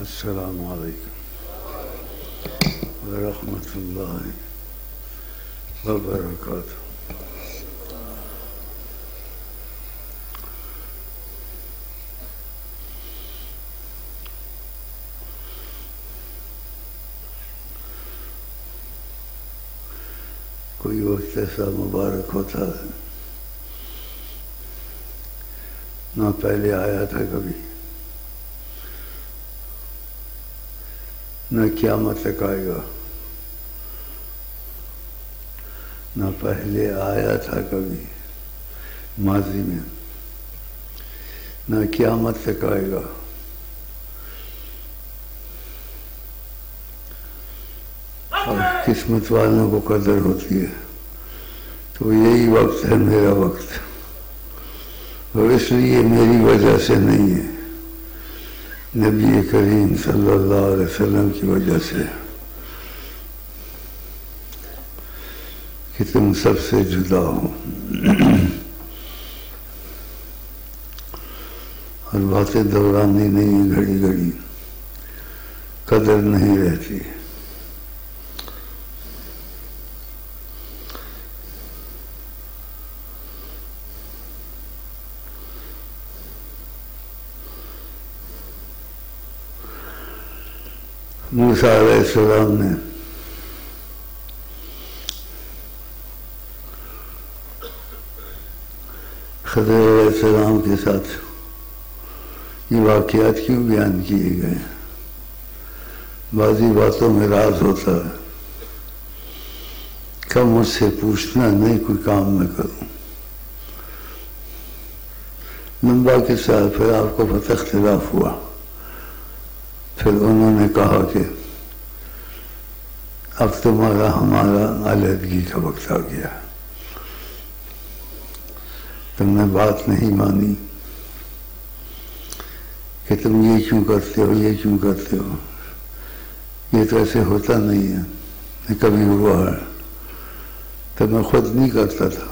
السلام علیکم ورحمۃ اللہ وبرکاتہ۔ کوئی وقت ایسا مبارک ہوتا ہے نہ پہلے آیا تھا کبھی، نہ قیامت تک آئے گا، نہ پہلے آیا تھا کبھی ماضی میں، نہ قیامت تک آئے گا۔ اور قسمت والوں کو قدر ہوتی ہے، تو یہی وقت ہے میرا وقت، اور اس لیے میری وجہ سے نہیں ہے، نبی کریم صلی اللہ علیہ وسلم کی وجہ سے کہ تم سب سے جدا ہو۔ اور باتیں دورانی نہیں ہیں، گھڑی گھڑی قدر نہیں رہتی۔ موسیٰ علیہ السلام نے خضر علیہ السلام کے ساتھ یہ واقعات کیوں بیان کیے گئے؟ بعضی باتوں میں راز ہوتا ہے، کم مجھ سے پوچھنا نہیں، کوئی کام میں کروں۔ لمبا قصہ، پھر آپ کو پتہ اختلاف ہوا، پھر انہوں نے کہا کہ اب تمہارا ہمارا علیحدگی کا وقت آ گیا، تم نے بات نہیں مانی کہ تم یہ کیوں کرتے ہو، یہ کیوں کرتے ہو، یہ تو ایسے ہوتا نہیں ہے، نہ کبھی ہوا ہے۔ تو میں خود نہیں کرتا تھا،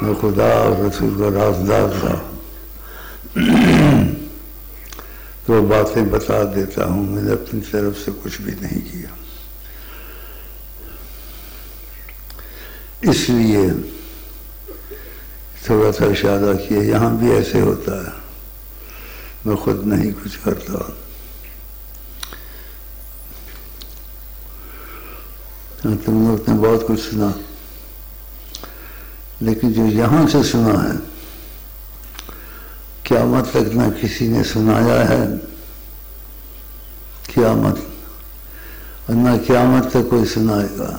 میں خدا اور رسول کا رازدار تھا، تو باتیں بتا دیتا ہوں، میں نے اپنی طرف سے کچھ بھی نہیں کیا۔ اس لیے تھوڑا سا اشارہ کیا، یہاں بھی ایسے ہوتا ہے، میں خود نہیں کچھ کرتا۔ تم لوگ نے بہت کچھ سنا، لیکن جو یہاں سے سنا ہے قیامت تک نہ کسی نے سنایا ہے، قیامت، اور نہ قیامت تک کوئی سنائے گا۔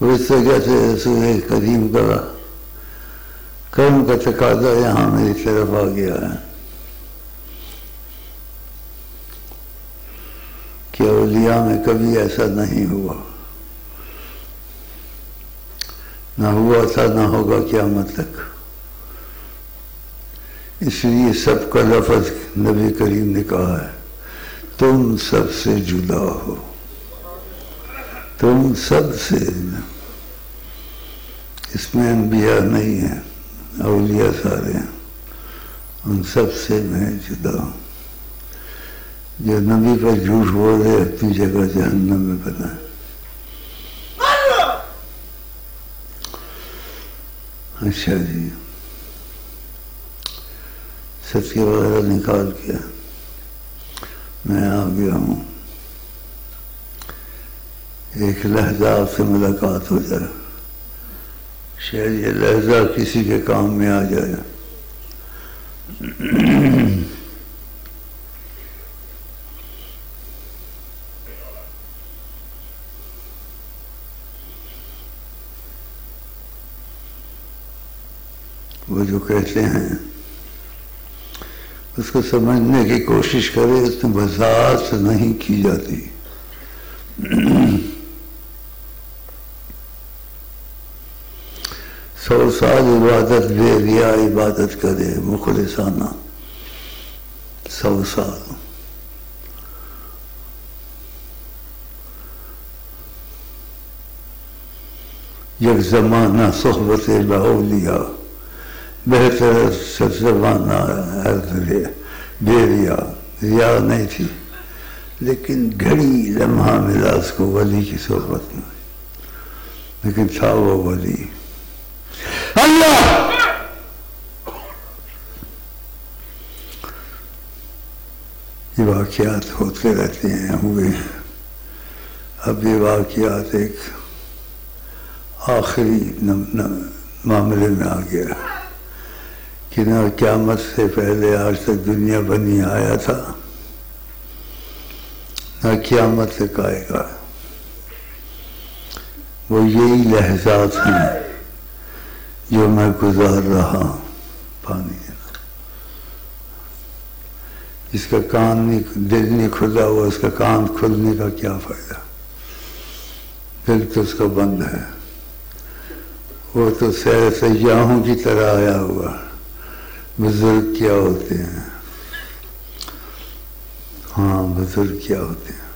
اس طرح سے رسول کریم کا کرم کا تقاضا یہاں میری طرف آ گیا ہے کہ اولیاء میں کبھی ایسا نہیں ہوا، نہ ہوا تھا، نہ ہوگا قیامت تک۔ اس لیے سب کا لفظ نبی کریم نے کہا ہے، تم سب سے جدا ہو، تم سب سے۔ اس میں انبیاء نہیں ہیں، اولیاء سارے ہیں، ان سب سے میں جدا ہوں۔ جو نبی پر جھوٹ بول رہے اپنی جگہ جہنم میں بنا ہے۔ اچھا جی، ستیہ وغیرہ نکال کے میں آ گیا ہوں، ایک لحظہ آپ سے ملاقات ہو جائے، شاید یہ لحظہ کسی کے کام میں آ جائے۔ وہ جو کہتے ہیں اس کو سمجھنے کی کوشش کرے، اس میں وضاحت نہیں کی جاتی۔ سو سال عبادت بے ریا عبادت کرے مخلصانہ، 100 سال، یک زمانہ صحبت باولیاء، بہتر زمانہ بے ریا، ریا نہیں تھی، لیکن گھڑی لمحہ ملا اس کو ولی کی صحبت میں، لیکن تھا وہ ولی اللہ۔ یہ واقعات ہوتے رہتے ہیں، ہوئے ہیں۔ اب یہ واقعات ایک آخری معاملے میں آ گیا کہ نہ قیامت سے پہلے آج تک دنیا بنی آیا تھا، نہ قیامت تک آئے گا۔ وہ یہی لحظات ہیں جو میں گزار رہا ہوں۔ پانی جس کا کان نہیں، دل نہیں کھلا ہوا، اس کا کان کھلنے کا کیا فائدہ؟ دل تو اس کا بند ہے، وہ تو سیاحوں کی طرح آیا ہوا۔ بزرگ کیا ہوتے ہیں؟ ہاں، بزرگ کیا ہوتے ہیں؟